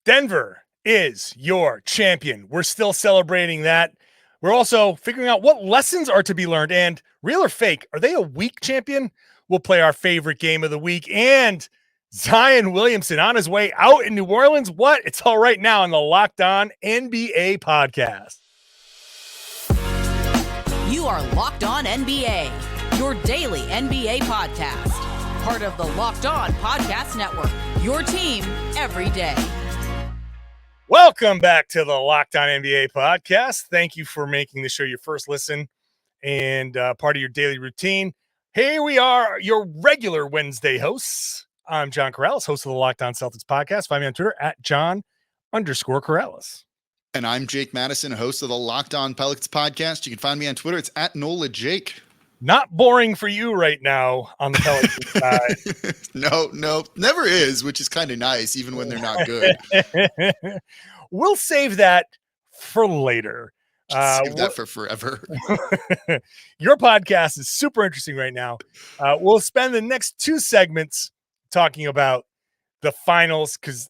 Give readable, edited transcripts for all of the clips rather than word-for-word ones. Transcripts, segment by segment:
Denver is your champion. We're still celebrating that. We're also figuring out what lessons are to be learned. And real or fake, are they a weak champion? We'll play our favorite game of the week. And Zion Williamson on his way out in New Orleans. What? It's all right now on the Locked On NBA podcast. You are Locked On NBA, your daily NBA podcast. Part of the Locked On Podcast Network, your team every day. Welcome back to the Locked On NBA podcast. Thank you for making the show your first listen and part of your daily routine. Here we are, your regular Wednesday hosts. I'm John Karalis, host of the Locked On Celtics podcast. Find me on Twitter at John_Karalis. And I'm Jake Madison, host of the Locked On Pelicans podcast. You can find me on Twitter. It's at Nikola Jake. Not boring for you right now on the Pelicans side. No, never is, which is kind of nice, even when they're not good. We'll save that for later. Save that for forever. Your podcast is super interesting right now. We'll spend the next two segments talking about the finals because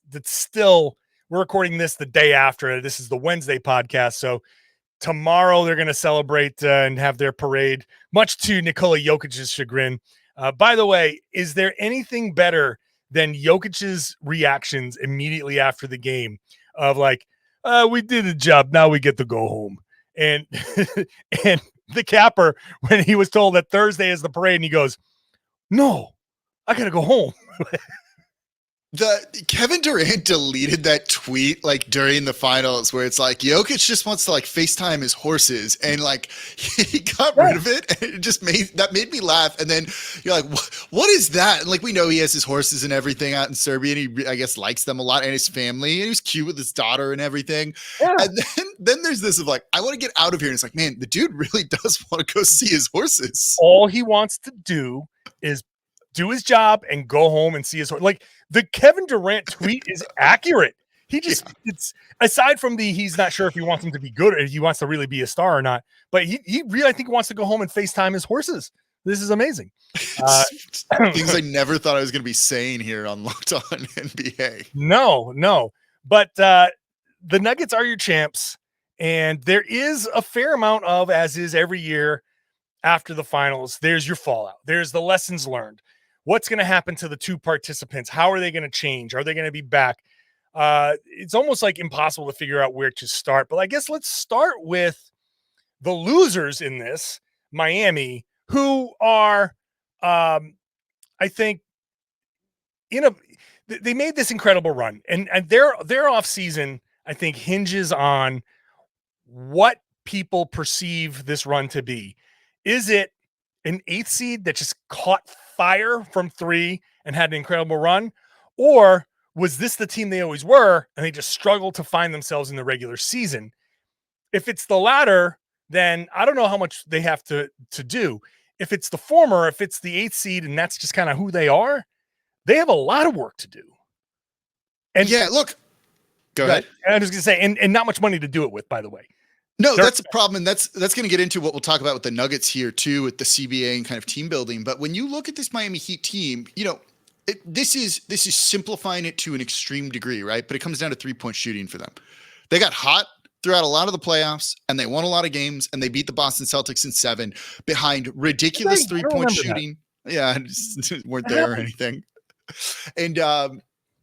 we're recording this the day after. This is the Wednesday podcast. So tomorrow they're going to celebrate and have their parade, much to Nikola Jokic's chagrin. By the way, is there anything better than Jokic's reactions immediately after the game of like, we did the job, now we get to go home? And and the capper, when he was told that Thursday is the parade, and he goes, no, I got to go home. Kevin Durant deleted that tweet like during the finals where it's like Jokic just wants to like FaceTime his horses, and like he got rid of it, and it just made me laugh. And then you're like, what is that? And like, we know he has his horses and everything out in Serbia, and he I guess likes them a lot, and his family, and he was cute with his daughter and everything. Yeah. And then there's this of like, I want to get out of here. And it's like, man, the dude really does want to go see his horses. All he wants to do is do his job and go home and see his horse. Like, the Kevin Durant tweet is accurate. He just, it's aside from he's not sure if he wants him to be good or if he wants to really be a star or not, but he really, I think, wants to go home and FaceTime his horses. This is amazing. Things I never thought I was going to be saying here on Locked On NBA. No. But the Nuggets are your champs, and there is a fair amount of, as is every year after the finals, there's your fallout. There's the lessons learned. What's going to happen to the two participants? How are they going to change? Are they going to be back? It's almost like impossible to figure out where to start. But I guess let's start with the losers in this, Miami, who are, I think, they made this incredible run. And their offseason, I think, hinges on what people perceive this run to be. Is it an 8th seed that just caught fire from 3 and had an incredible run? Or was this the team they always were and they just struggled to find themselves in the regular season? If it's the latter, then I don't know how much they have to do. If it's the former, if it's the 8th seed and that's just kind of who they are, they have a lot of work to do. And yeah, look, go ahead. I was going to say, and not much money to do it with, by the way. No, that's a problem. And that's going to get into what we'll talk about with the Nuggets here too, with the CBA and kind of team building. But when you look at this Miami Heat team, this is simplifying it to an extreme degree, right? But it comes down to 3-point shooting for them. They got hot throughout a lot of the playoffs, and they won a lot of games, and they beat the Boston Celtics in 7 behind ridiculous 3-point shooting. That. Yeah, just weren't there or anything. And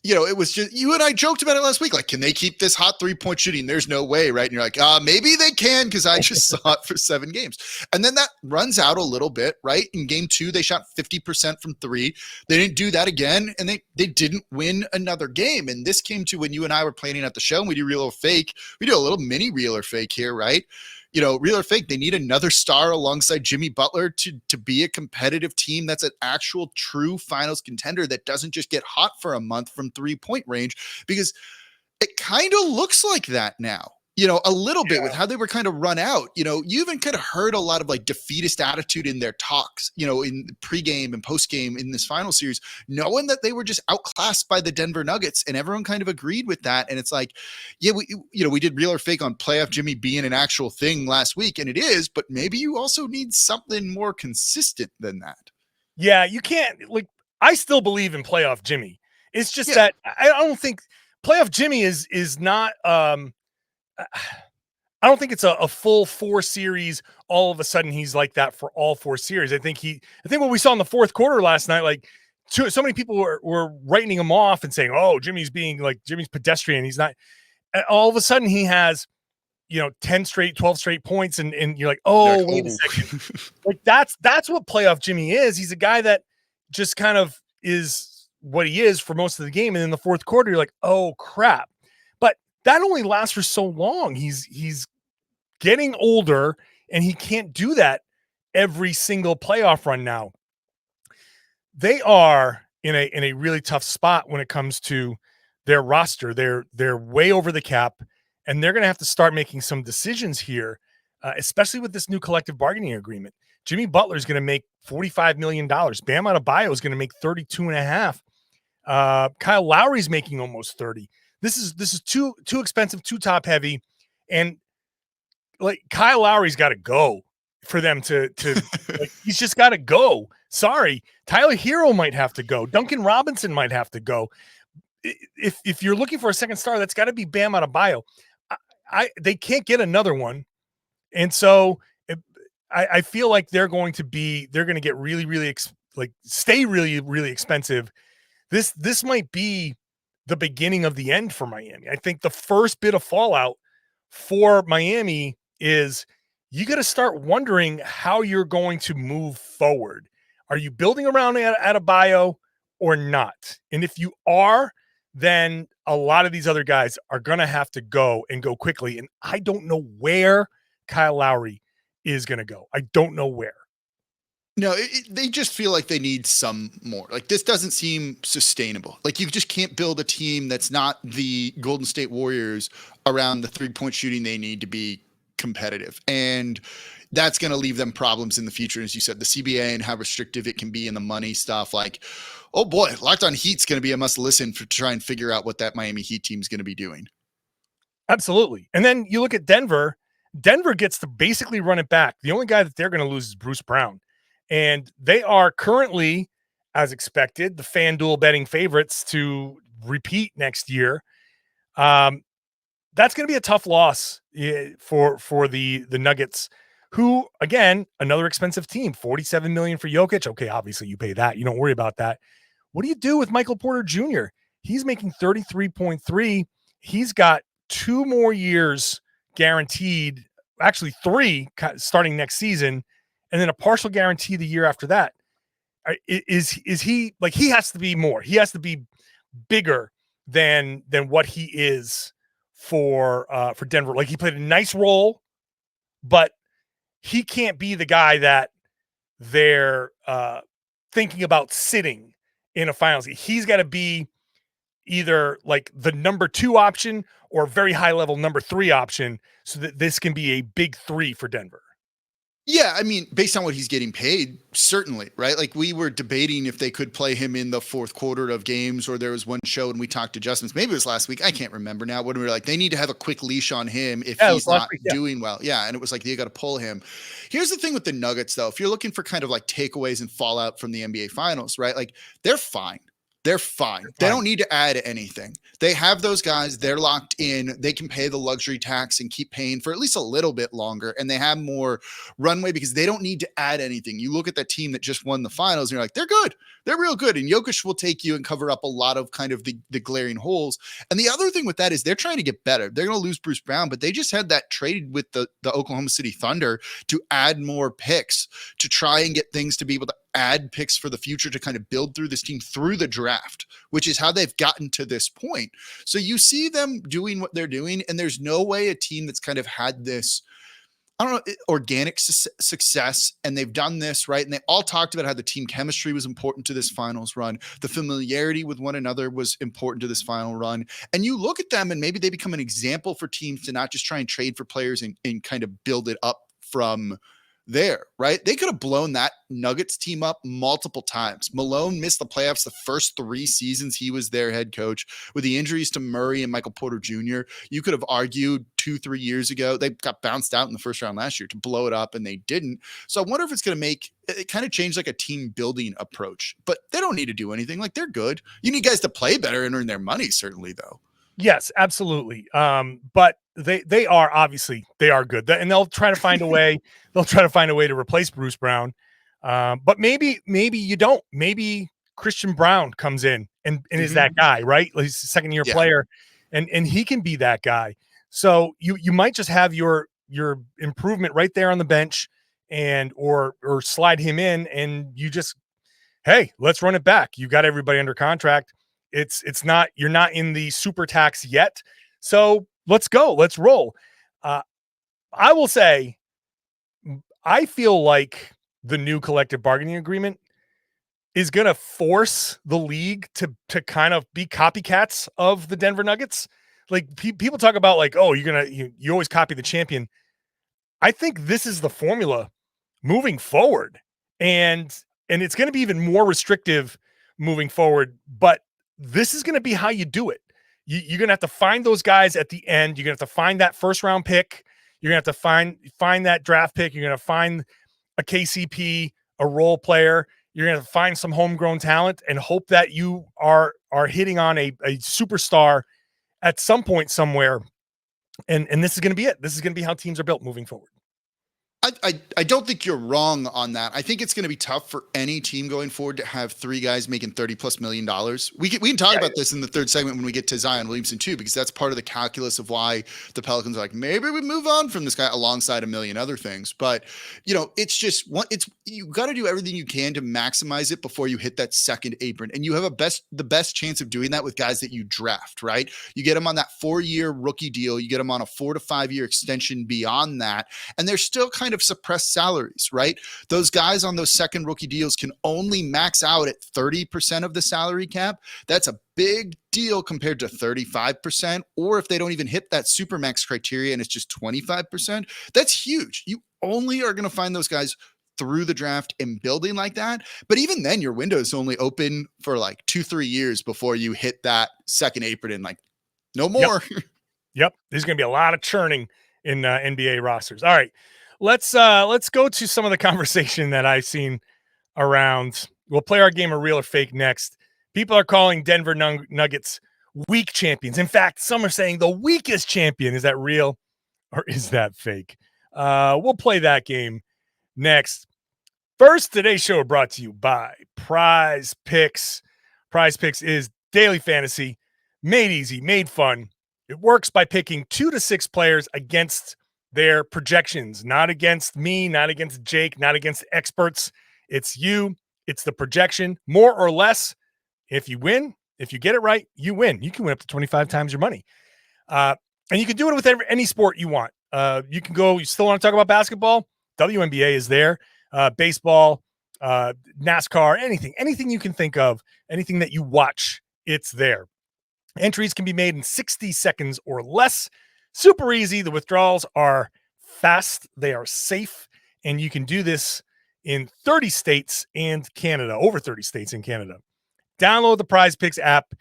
it was just, you and I joked about it last week. Like, can they keep this hot 3-point shooting? There's no way, right? And you're like, maybe they can, because I just saw it for 7 games. And then that runs out a little bit, right? In game 2, they shot 50% from 3. They didn't do that again, and they didn't win another game. And this came to when you and I were planning at the show, and we do real or fake. We do a little mini real or fake here, right? Real or fake, they need another star alongside Jimmy Butler to be a competitive team that's an actual true finals contender that doesn't just get hot for a month from 3-point range, because it kind of looks like that now. A little bit with how they were kind of run out. You even kind of heard a lot of like defeatist attitude in their talks, in pregame and postgame in this final series, knowing that they were just outclassed by the Denver Nuggets, and everyone kind of agreed with that. And it's like, yeah, we did real or fake on playoff Jimmy being an actual thing last week, and it is, but maybe you also need something more consistent than that. Yeah, you can't, I still believe in playoff Jimmy. It's just that I don't think playoff Jimmy is not. I don't think it's a full 4 series. All of a sudden, he's like that for all 4 series. I think what we saw in the fourth quarter last night, like so many people were writing him off and saying, "Oh, Jimmy's pedestrian." He's not. And all of a sudden, he has 10 straight, 12 straight points, and you're like, oh, wait a second. Like that's what playoff Jimmy is. He's a guy that just kind of is what he is for most of the game. And in the fourth quarter, you're like, oh crap. But that only lasts for so long. He's getting older, and he can't do that every single playoff run now. They are in a really tough spot when it comes to their roster. They're way over the cap. And they're going to have to start making some decisions here, especially with this new collective bargaining agreement. Jimmy Butler is going to make $45 million. Bam Adebayo is going to make 32.5. Kyle Lowry's making almost 30. This is too expensive, too top heavy. And like Kyle Lowry's got to go for them to like, he's just got to go. Sorry. Tyler Hero might have to go. Duncan Robinson might have to go. If you're looking for a second star, that's got to be Bam Adebayo. They can't get another one. And so I feel like they're going to get really, really stay really, really expensive. This might be the beginning of the end for Miami. I think the first bit of fallout for Miami is you got to start wondering how you're going to move forward. Are you building around Adebayo or not? And if you are, then a lot of these other guys are going to have to go and go quickly. And I don't know where Kyle Lowry is going to go. I don't know where. No, they just feel like they need some more. Like this doesn't seem sustainable. Like you just can't build a team that's not the Golden State Warriors around the 3-point shooting they need to be competitive. And that's going to leave them problems in the future. As you said, the CBA and how restrictive it can be in the money stuff. Like, oh boy, Locked On Heat's going to be a must listen to try and figure out what that Miami Heat team is going to be doing. Absolutely. And then you look at Denver. Denver gets to basically run it back. The only guy that they're going to lose is Bruce Brown. And they are currently, as expected, the FanDuel betting favorites to repeat next year. That's going to be a tough loss for the Nuggets, who, again, another expensive team, $47 million for Jokic. Okay, obviously you pay that. You don't worry about that. What do you do with Michael Porter Jr.? He's making 33.3. He's got 2 more years guaranteed, actually 3 starting next season, and then a partial guarantee the year after that. Is he like, he has to be more. He has to be bigger than what he is for Denver. Like, he played a nice role, but he can't be the guy that they're thinking about sitting in a finals. He's got to be either like the number 2 option or very high level number 3 option, so that this can be a big 3 for Denver. Yeah, I mean, based on what he's getting paid, certainly, right? Like, we were debating if they could play him in the fourth quarter of games, or there was one show and we talked adjustments. Maybe it was last week. I can't remember now. When we were like, they need to have a quick leash on him if he's not doing well. Yeah, and it was like, you got to pull him. Here's the thing with the Nuggets, though. If you're looking for kind of like takeaways and fallout from the NBA Finals, right? Like, they're fine. They're fine. They don't need to add anything. They have those guys. They're locked in. They can pay the luxury tax and keep paying for at least a little bit longer. And they have more runway because they don't need to add anything. You look at that team that just won the finals and you're like, they're good. They're real good. And Jokic will take you and cover up a lot of kind of the glaring holes. And the other thing with that is they're trying to get better. They're going to lose Bruce Brown, but they just had that traded with the Oklahoma City Thunder to add more picks, to try and get things to be able to add picks for the future, to kind of build through this team through the draft, which is how they've gotten to this point. So you see them doing what they're doing, and there's no way a team that's kind of had this, I don't know, organic success, and they've done this, right? And they all talked about how the team chemistry was important to this finals run. The familiarity with one another was important to this final run. And you look at them and maybe they become an example for teams to not just try and trade for players and kind of build it up from there, right? They could have blown that Nuggets team up multiple times. Malone missed the playoffs the first 3 seasons he was their head coach. With the injuries to Murray and Michael Porter Jr., you could have argued 2-3 years ago, they got bounced out in the first round last year to blow it up, and they didn't. So I wonder if it's going to make it kind of change like a team building approach, but they don't need to do anything. Like, they're good. You need guys to play better and earn their money, certainly, though. Yes, absolutely. But they are obviously they are good, and they'll try to find a way. They'll try to find a way to replace Bruce Brown. But maybe you don't. Maybe Christian Brown comes in and is that guy, right? Like, he's a second-year player, and he can be that guy. So you might just have your improvement right there on the bench, and or slide him in, and you just, hey, let's run it back. You got everybody under contract. It's not, you're not in the super tax yet. So let's go. Let's roll. I will say, I feel like the new collective bargaining agreement is going to force the league to kind of be copycats of the Denver Nuggets. Like people talk about like, oh, you always copy the champion. I think this is the formula moving forward, and it's going to be even more restrictive moving forward, but this is going to be how you do it. You're going to have to find those guys at the end. You're going to have to find that first round pick. You're going to have to find that draft pick. You're going to find a KCP, a role player. You're going to find some homegrown talent and hope that you are hitting on a superstar at some point somewhere. And this is going to be it. This is going to be how teams are built moving forward. I don't think you're wrong on that. I think it's going to be tough for any team going forward to have three guys making $30+ million. We can talk about this in the third segment when we get to Zion Williamson too, because that's part of the calculus of why the Pelicans are like, maybe we move on from this guy alongside a million other things. But it's just you got to do everything you can to maximize it before you hit that second apron. And you have the best chance of doing that with guys that you draft, right? You get them on that 4-year rookie deal. You get them on a 4 to 5 year extension beyond that. And they're still kind of suppressed salaries, right? Those guys on those second rookie deals can only max out at 30% of the salary cap. That's a big deal compared to 35%. Or if they don't even hit that supermax criteria and it's just 25%, that's huge. You only are going to find those guys through the draft and building like that. But even then, your window is only open for like 2-3 years before you hit that second apron and like no more. Yep. There's going to be a lot of churning in NBA rosters. All right. Let's go to some of the conversation that I've seen around. We'll play our game of real or fake next. People are calling Denver Nuggets weak champions. In fact, some are saying the weakest champion. Is that real or is that fake? We'll play that game next. First, today's show brought to you by Prize Picks. Prize Picks is daily fantasy, made easy, made fun. It works by picking 2 to 6 players against their projections, not against me, not against Jake, not against experts. It's you. It's the projection, more or less. If you win, if you get it right, you win. You can win up to 25 times your money. And you can do it with any sport you want. You can go, you still want to talk about basketball? WNBA is there. Baseball, NASCAR, anything you can think of, anything that you watch, it's there. Entries can be made in 60 seconds or less. Super easy. The withdrawals are fast. They are safe. And you can do this in 30 states and Canada, over 30 states in Canada. Download the Prize Picks app.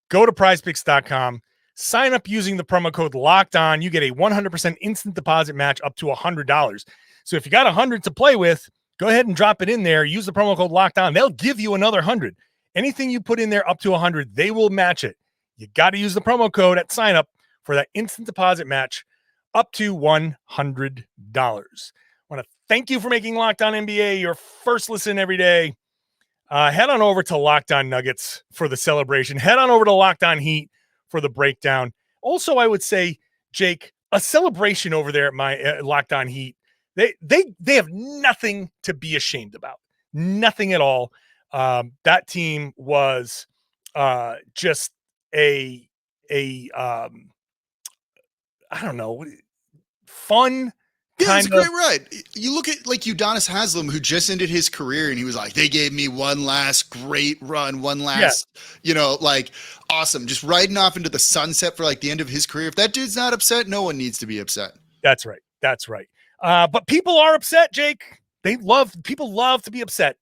Go to prizepicks.com. Sign up using the promo code LOCKEDON. You get a 100% instant deposit match up to $100. So if you got $100 to play with, go ahead and drop it in there. Use the promo code LOCKEDON. They'll give you another $100. Anything you put in there up to $100, they will match it. You got to use the promo code at sign up for that instant deposit match up to $100. I want to thank you for making Locked On NBA your first listen every day. Head on over to Locked On Nuggets for the celebration. Head on over to Locked On Heat for the breakdown. Also, I would say, Jake, a celebration over there at my Locked On Heat. They have nothing to be ashamed about. Nothing at all. That team was just a I don't know, fun. Yeah, it's a great ride. You look at like Udonis Haslem, who just ended his career, and he was like, they gave me one last great run, one last, awesome. Just riding off into the sunset for like the end of his career. If that dude's not upset, no one needs to be upset. That's right. That's right. But people are upset, Jake. People love to be upset.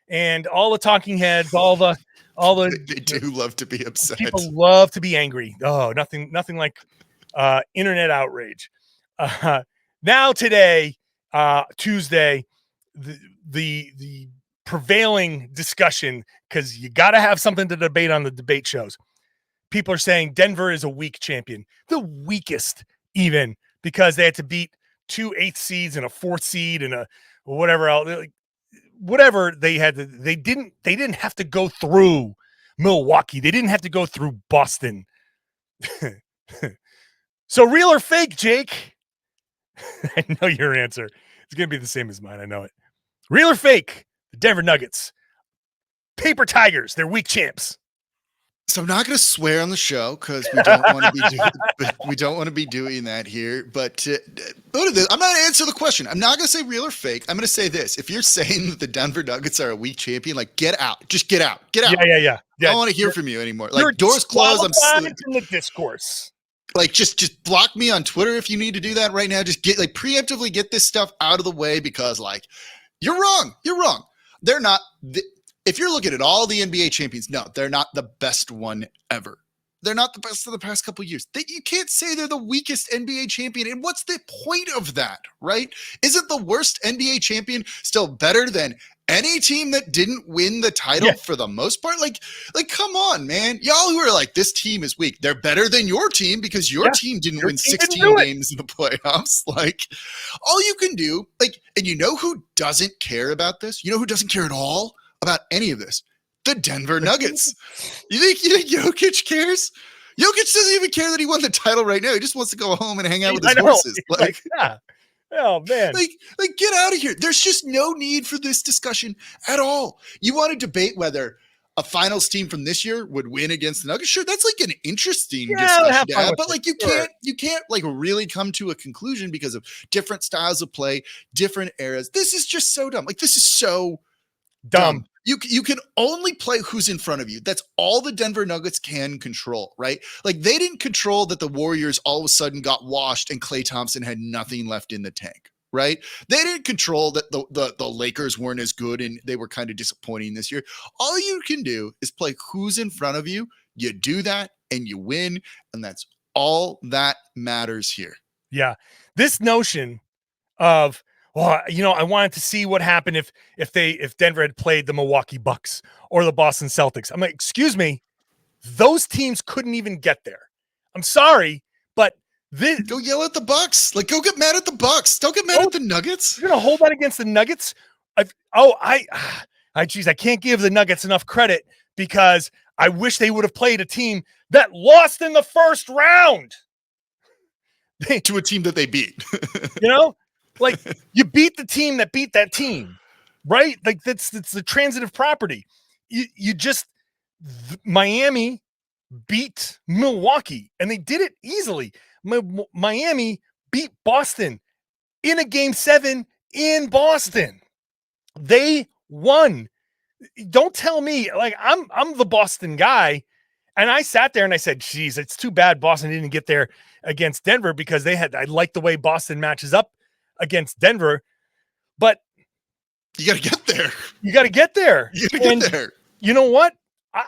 And all the talking heads, all the they do love to be upset. People love to be angry. Oh, nothing like internet outrage. Now today, Tuesday, the prevailing discussion, because you got to have something to debate on the debate shows. people are saying Denver is a weak champion, the weakest even, because they had to beat 2 8th seeds and a 4th seed and a whatever else, whatever they had to, they didn't have to go through Milwaukee. They didn't have to go through Boston. So real or fake, Jake? I know your answer. It's going to be the same as mine. I know it. Real or fake? The Denver Nuggets. Paper Tigers. They're weak champs. So I'm not going to swear on the show because we don't want to be doing that here. But I'm not going to answer the question. I'm not going to say real or fake. I'm going to say this: if you're saying that the Denver Nuggets are a weak champion, like get out, just get out, get out. Yeah. I don't want to hear from you anymore. Like doors closed. I'm in the discourse. Like just block me on Twitter if you need to do that right now. Just get preemptively get this stuff out of the way because you're wrong. You're wrong. They're not. If you're looking at all the NBA champions, no, they're not the best one ever. They're not the best of the past couple of years. You can't say they're the weakest NBA champion. And what's the point of that, right? Isn't the worst NBA champion still better than any team that didn't win the title for the most part? Like, come on, man. Y'all who are like, this team is weak. They're better than your team because your team didn't win 16 games in the playoffs. Like, all you can do, and you know who doesn't care about this? You know who doesn't care at all about any of this? The Denver Nuggets. You think Jokic cares? Jokic doesn't even care that he won the title right now. He just wants to go home and hang out with his horses. Oh man. Like get out of here. There's just no need for this discussion at all. You want to debate whether a finals team from this year would win against the Nuggets? Sure, that's like an interesting discussion to have, but you can't really come to a conclusion because of different styles of play, different eras. This is just so dumb. Like, this is so dumb. You can only play who's in front of you. That's all the Denver Nuggets can control, right? Like, they didn't control that the Warriors all of a sudden got washed and Klay Thompson had nothing left in the tank, right? They didn't control that the Lakers weren't as good and they were kind of disappointing this year. All you can do is play who's in front of you. You do that and you win, and that's all that matters here. Yeah. This notion of, well, I wanted to see what happened if Denver had played the Milwaukee Bucks or the Boston Celtics. I'm like, excuse me, those teams couldn't even get there. I'm sorry, but go yell at the Bucks. Like, go get mad at the Bucks. Don't get mad at the Nuggets. You're gonna hold that against the Nuggets? I can't give the Nuggets enough credit because I wish they would have played a team that lost in the first round to a team that they beat. Like, you beat the team that beat that team, right? Like, it's the transitive property. Miami beat Milwaukee, and they did it easily. Miami beat Boston in a game 7 in Boston. They won. Don't tell me, like, I'm the Boston guy, and I sat there and I said, geez, it's too bad Boston didn't get there against Denver because I like the way Boston matches up against Denver, but you got to get there. You got to get there. You know what?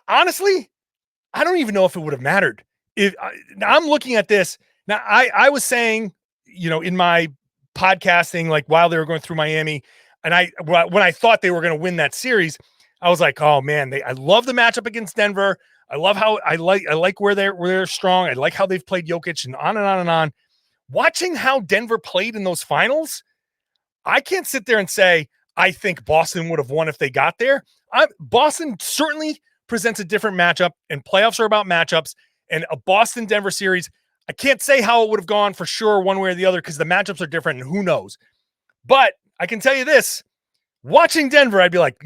Honestly, I don't even know if it would have mattered. I'm looking at this now, I was saying, in my podcasting, like while they were going through Miami, and when I thought they were going to win that series, I was like, oh man, I love the matchup against Denver. I love how I like where they're strong. I like how they've played Jokic and on and on and on. Watching how Denver played in those finals, I can't sit there and say, I think Boston would have won if they got there. Boston certainly presents a different matchup, and playoffs are about matchups, and a Boston-Denver series, I can't say how it would have gone for sure one way or the other because the matchups are different and who knows. But I can tell you this, watching Denver, I'd be like,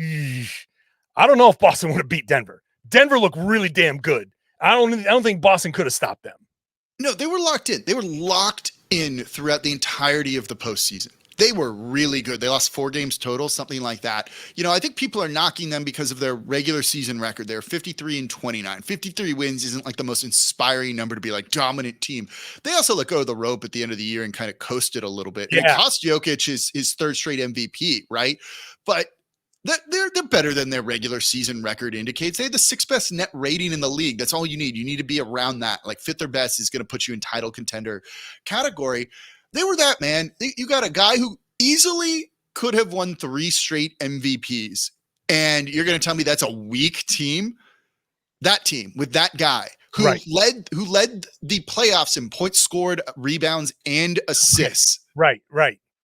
I don't know if Boston would have beat Denver. Denver looked really damn good. I don't think Boston could have stopped them. No, they were locked in. They were locked in throughout the entirety of the postseason. They were really good. They lost 4 games total, something like that. I think people are knocking them because of their regular season record. They're 53-29. 53 wins isn't like the most inspiring number to be like dominant team. They also let go of the rope at the end of the year and kind of coasted a little bit. Yeah. It cost Jokic his 3rd straight MVP, right? But they're better than their regular season record indicates. They had the 6th best net rating in the league. That's all you need. You need to be around that. Like, 5th or best is going to put you in title contender category. They were that, man. You got a guy who easily could have won 3 straight MVPs, and you're going to tell me that's a weak team? That team with that guy who Right. led the playoffs in points scored, rebounds, and assists, Right.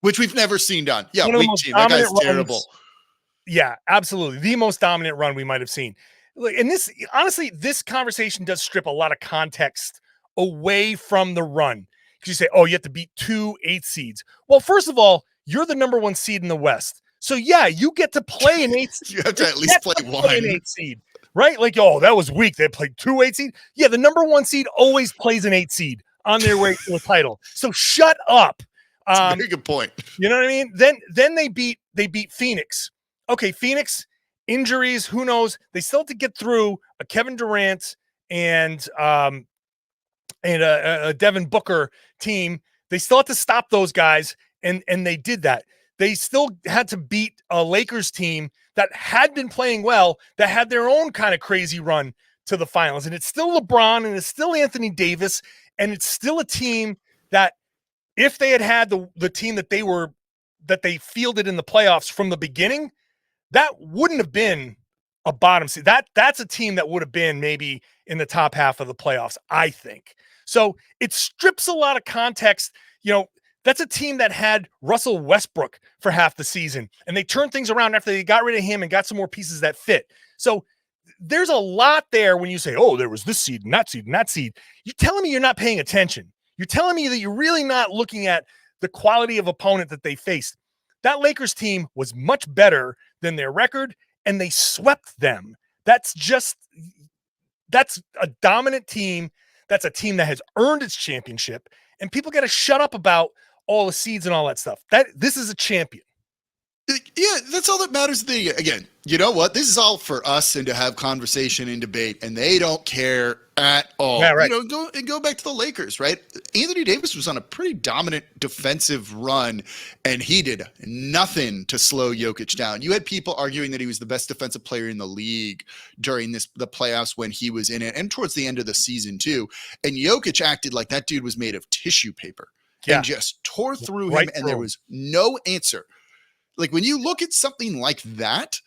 which we've never seen done. Yeah, One of the weak most team. That guy's dominant terrible. runs. Yeah, absolutely. The most dominant run we might have seen. Look, and this, honestly, this conversation does strip a lot of context away from the run. Because you say, oh, you have to beat 2 8 seeds. Well, first of all, you're the number 1 seed in the West. So yeah, you get to play an 8 You have to at least play one. an 8 seed, right? Like, oh, that was weak. They played 2 8 seed. Yeah, the number 1 seed always plays an 8 seed on their way to a title. So shut up. That's a very good point. You know what I mean? Then they beat Phoenix. Okay, Phoenix, injuries, who knows? They still have to get through a Kevin Durant and a Devin Booker team. They still have to stop those guys, and they did that. They still had to beat a Lakers team that had been playing well, that had their own kind of crazy run to the finals. And it's still LeBron, and it's still Anthony Davis, and it's still a team that, if they had the team that they fielded in the playoffs from the beginning, that wouldn't have been a bottom seed. That's a team that would have been maybe in the top half of the playoffs, I think. So it strips a lot of context. You know, that's a team that had Russell Westbrook for half the season, and they turned things around after they got rid of him and got some more pieces that fit. So there's a lot there when you say, oh, there was this seed and that seed and that seed. You're telling me you're not paying attention. You're telling me that you're really not looking at the quality of opponent that they faced. That Lakers team was much better than their record, and they swept them. That's a dominant team. That's a team that has earned its championship, and people got to shut up about all the seeds and all that stuff. This is a champion. Yeah, that's all that matters. Again, you know what? This is all for us and to have conversation and debate, and they don't care at all. Yeah, right. You know, go back to the Lakers, right? Anthony Davis was on a pretty dominant defensive run, and he did nothing to slow Jokic down. You had people arguing that he was the best defensive player in the league during the playoffs when he was in it, and towards the end of the season too. And Jokic acted like that dude was made of tissue paper and just tore through him, and there was no answer. Like, when you look at something like that,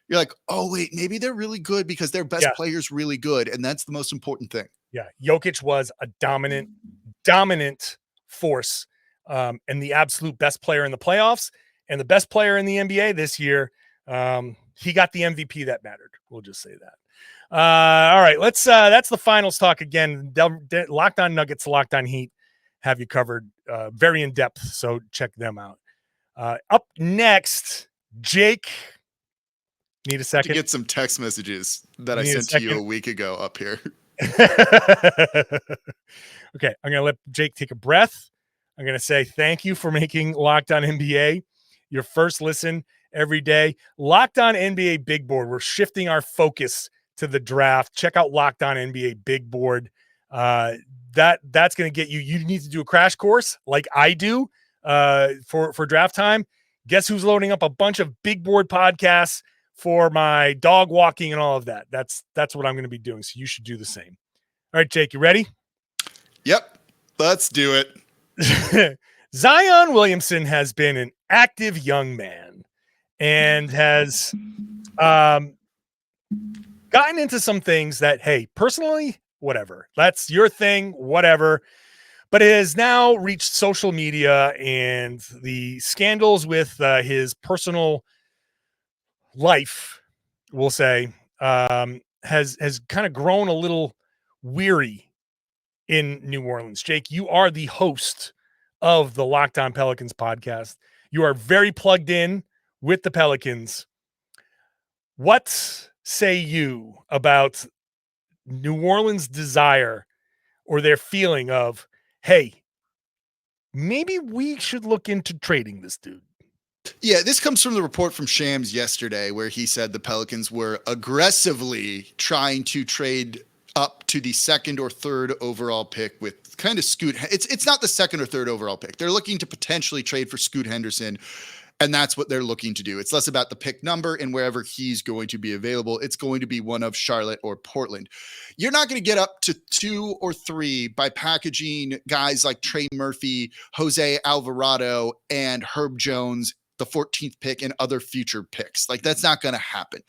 you're like, oh, wait, maybe they're really good because their best player's really good. And that's the most important thing. Yeah. Jokic was a dominant force, and the absolute best player in the playoffs and the best player in the NBA this year. He got the MVP that mattered. We'll just say that. All right. That's the finals talk again. Locked On Nuggets, Locked On Heat have you covered very in depth. So check them out. Up next, Jake. Need a second to get some text messages that I sent to you a week ago up here. Okay, I'm gonna let Jake take a breath. I'm gonna say thank you for making Locked On NBA your first listen every day. Locked On NBA Big Board. We're shifting our focus to the draft. Check out Locked On NBA Big Board. That's gonna get you. You need to do a crash course like I do. For draft time. Guess who's loading up a bunch of big board podcasts for my dog walking and all of that. That's what I'm going to be doing. So you should do the same. All right, Jake, you ready? Yep. Let's do it. Zion Williamson has been an active young man and has gotten into some things that, hey, personally, whatever. That's your thing, whatever. But it has now reached social media, and the scandals with his personal life, we'll say, has kind of grown a little weary in New Orleans. Jake, you are the host of the Locked On Pelicans podcast. You are very plugged in with the Pelicans. What say you about New Orleans' desire or their feeling of, hey, maybe we should look into trading this dude? Yeah, this comes from the report from Shams yesterday, where he said the Pelicans were aggressively trying to trade up to the 2nd or 3rd overall pick with kind of Scoot. It's not the 2nd or 3rd overall pick. They're looking to potentially trade for Scoot Henderson, and that's what they're looking to do. It's less about the pick number and wherever he's going to be available. It's going to be one of Charlotte or Portland. You're not going to get up to 2 or 3 by packaging guys like Trey Murphy, Jose Alvarado, and Herb Jones, the 14th pick, and other future picks. Like, that's not going to happen.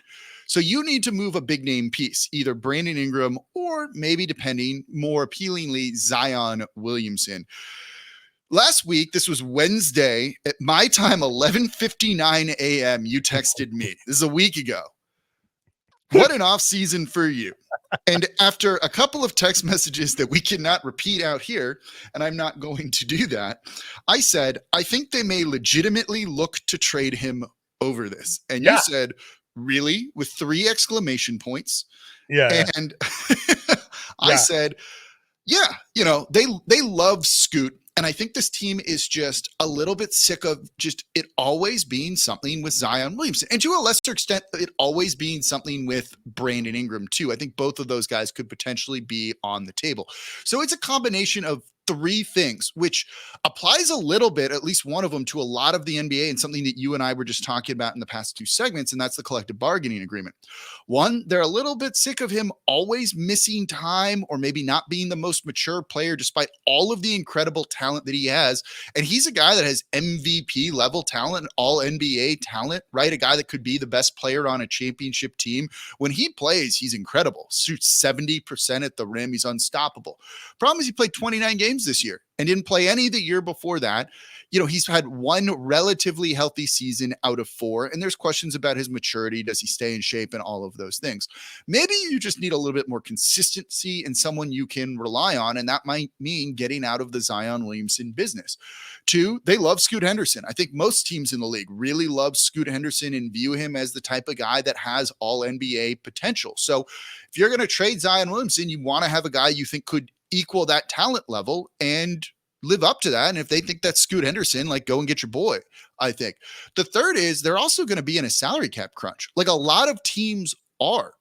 So you need to move a big name piece, either Brandon Ingram or maybe, depending more appealingly, Zion Williamson. Last week, this was Wednesday at my time, 11:59 a.m. You texted me. This is a week ago. What an off season for you. And after a couple of text messages that we cannot repeat out here, and I'm not going to do that, I said, I think they may legitimately look to trade him over this. And you said, really? With 3 exclamation points. Yeah. And I said, yeah, they love Scoot. And I think this team is just a little bit sick of just it always being something with Zion Williamson. And to a lesser extent, it always being something with Brandon Ingram, too. I think both of those guys could potentially be on the table. So it's a combination of 3 things, which applies a little bit, at least one of them, to a lot of the NBA and something that you and I were just talking about in the past 2 segments, and that's the collective bargaining agreement. One, they're a little bit sick of him always missing time or maybe not being the most mature player despite all of the incredible talent that he has. And he's a guy that has MVP level talent, all NBA talent, right? A guy that could be the best player on a championship team. When he plays, he's incredible. Shoots 70% at the rim. He's unstoppable. Problem is he played 29 games this year and didn't play any the year before that. He's had 1 relatively healthy season out of 4, and there's questions about his maturity. Does he stay in shape and all of those things? Maybe you just need a little bit more consistency and someone you can rely on, and that might mean getting out of the Zion Williamson business. 2, they love Scoot Henderson. I think most teams in the league really love Scoot Henderson and view him as the type of guy that has all NBA potential. So if you're going to trade Zion Williamson, you want to have a guy you think could equal that talent level and live up to that. And if they think that's Scoot Henderson, go and get your boy, I think. The third is they're also going to be in a salary cap crunch. Like a lot of teams are.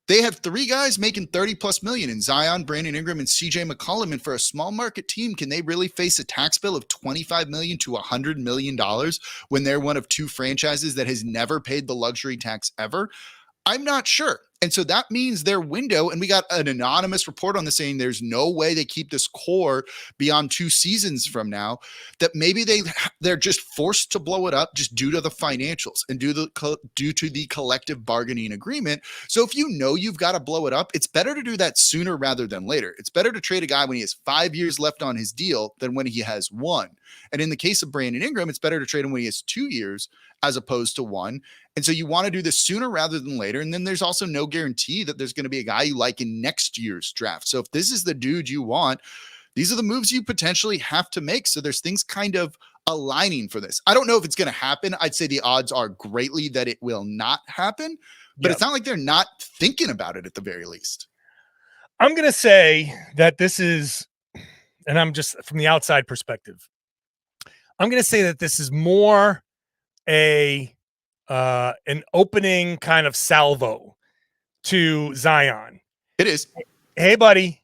They have 3 guys making 30+ million in Zion, Brandon Ingram, and CJ McCollum. And for a small market team, can they really face a tax bill of $25 million to $100 million when they're one of 2 franchises that has never paid the luxury tax ever? I'm not sure. And so that means their window, and we got an anonymous report on this saying there's no way they keep this core beyond 2 seasons from now, that maybe they're just forced to blow it up just due to the financials and due to the collective bargaining agreement. So if you know you've got to blow it up, it's better to do that sooner rather than later. It's better to trade a guy when he has 5 years left on his deal than when he has 1. And in the case of Brandon Ingram, it's better to trade him when he has 2 years as opposed to 1. And so you want to do this sooner rather than later. And then there's also no guarantee that there's going to be a guy you like in next year's draft. So if this is the dude you want, these are the moves you potentially have to make. So there's things kind of aligning for this. I don't know if it's going to happen. I'd say the odds are greatly that it will not happen, but It's not like they're not thinking about it at the very least. I'm going to say that this is, and I'm just from the outside perspective, I'm going to say that this is more an opening kind of salvo to Zion. It is. Hey, buddy,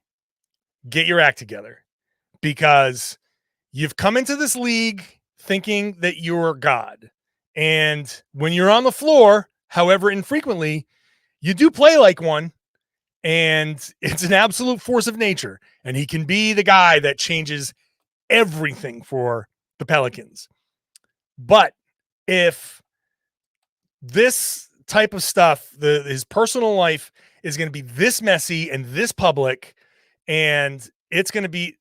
get your act together, because you've come into this league thinking that you're God. And when you're on the floor, however infrequently, you do play like one, and it's an absolute force of nature. And he can be the guy that changes everything for the Pelicans. But if this type of stuff, his personal life is going to be this messy and this public, and it's going to be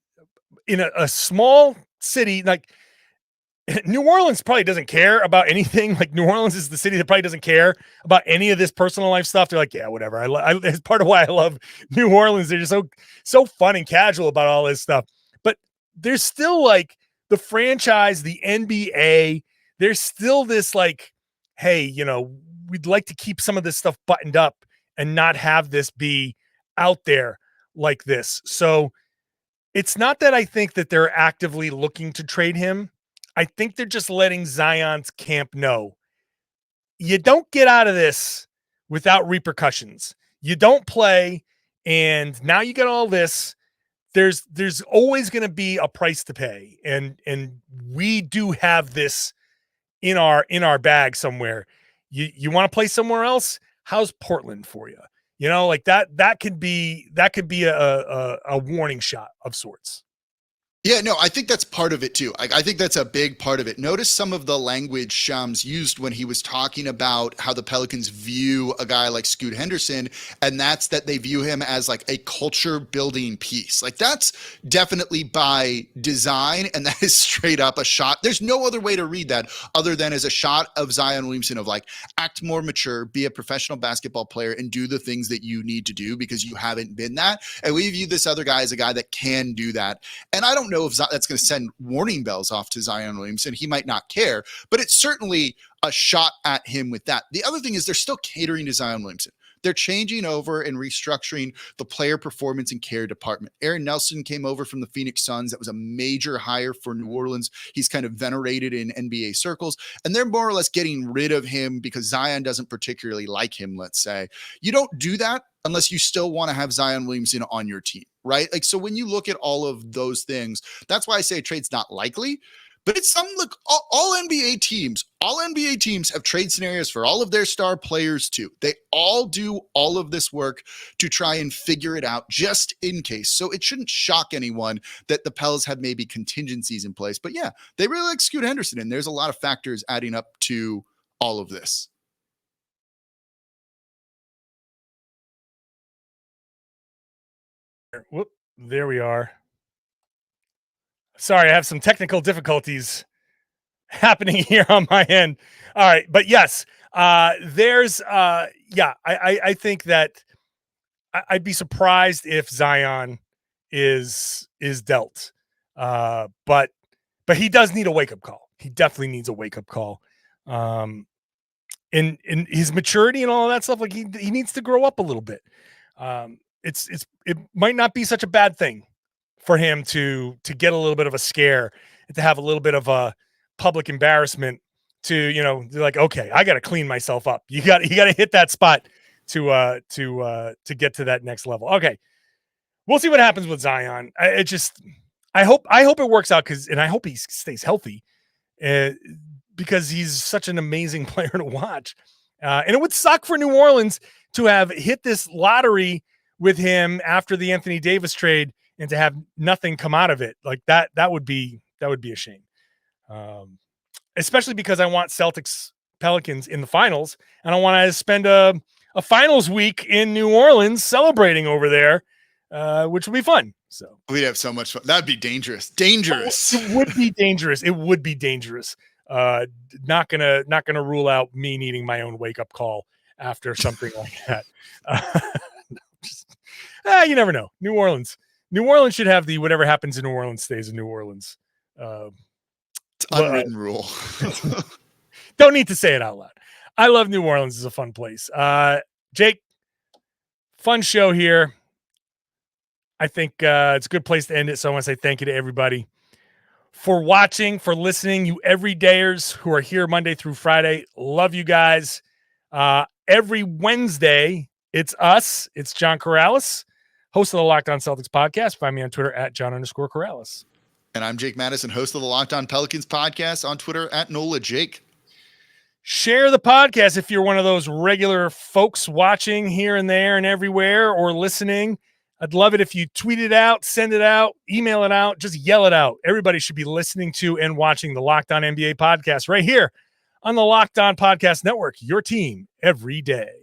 in a small city, like New Orleans probably doesn't care about anything. Like New Orleans is the city that probably doesn't care about any of this personal life stuff. They're like, yeah, whatever. It's part of why I love New Orleans. They're just so fun and casual about all this stuff. But there's still like the franchise, the NBA, there's still this like, hey, we'd like to keep some of this stuff buttoned up and not have this be out there like this. So it's not that I think that they're actively looking to trade him. I think they're just letting Zion's camp know you don't get out of this without repercussions. You don't play, and now you get all this. There's always going to be a price to pay, and we do have this in our bag somewhere. You want to play somewhere else? How's Portland for you? Like that could be a warning shot of sorts. Yeah, no, I think that's part of it too. I think that's a big part of it. Notice some of the language Shams used when he was talking about how the Pelicans view a guy like Scoot Henderson, and that's that they view him as like a culture building piece. Like that's definitely by design, and that is straight up a shot. There's no other way to read that other than as a shot of Zion Williamson of like, act more mature, be a professional basketball player, and do the things that you need to do because you haven't been that. And we view this other guy as a guy that can do that. And I don't know if that's going to send warning bells off to Zion Williamson. He might not care, but it's certainly a shot at him with that. The other thing is they're still catering to Zion Williamson. They're changing over and restructuring the player performance and care department. Aaron Nelson came over from the Phoenix Suns. That was a major hire for New Orleans. He's kind of venerated in NBA circles, and they're more or less getting rid of him because Zion doesn't particularly like him, let's say. You don't do that unless you still want to have Zion Williamson on your team, right? Like, so when you look at all of those things, that's why I say a trade's not likely. But it's some look, all NBA teams have trade scenarios for all of their star players too. They all do all of this work to try and figure it out just in case. So it shouldn't shock anyone that the Pels have maybe contingencies in place. But yeah, they really like Scoot Henderson, and there's a lot of factors adding up to all of this. Whoop, there we are. Sorry, I have some technical difficulties happening here on my end. All right, but yes, I think that I'd be surprised if Zion is dealt. But he does need a wake-up call. He definitely needs a wake-up call. In his maturity and all of that stuff, like he needs to grow up a little bit. It might not be such a bad thing for him to get a little bit of a scare and to have a little bit of a public embarrassment to, like, okay, I got to clean myself up. You got to hit that spot to get to that next level. Okay. We'll see what happens with Zion. I hope it works out and I hope he stays healthy because he's such an amazing player to watch. And it would suck for New Orleans to have hit this lottery with him after the Anthony Davis trade and to have nothing come out of it. Like that would be a shame. Especially because I want Celtics Pelicans in the finals, and I want to spend a finals week in New Orleans celebrating over there, which would be fun. So we'd have so much fun. That'd be dangerous. It would be dangerous. It would be dangerous. Not gonna rule out me needing my own wake up call after something like that. You never know. New Orleans should have the whatever happens in New Orleans stays in New Orleans. It's unwritten rule. Don't need to say it out loud. I love New Orleans. It's a fun place. Jake, fun show here. I think it's a good place to end it. So I want to say thank you to everybody for watching, for listening. You everydayers who are here Monday through Friday. Love you guys. Every Wednesday, it's us. It's John Karalis, host of the Locked On Celtics podcast. Find me on Twitter at John_Karalis. And I'm Jake Madison, host of the Locked On Pelicans podcast, on Twitter at Nola Jake. Share the podcast if you're one of those regular folks watching here and there and everywhere or listening. I'd love it if you tweet it out, send it out, email it out, just yell it out. Everybody should be listening to and watching the Locked On NBA podcast right here on the Locked On Podcast Network, your team every day.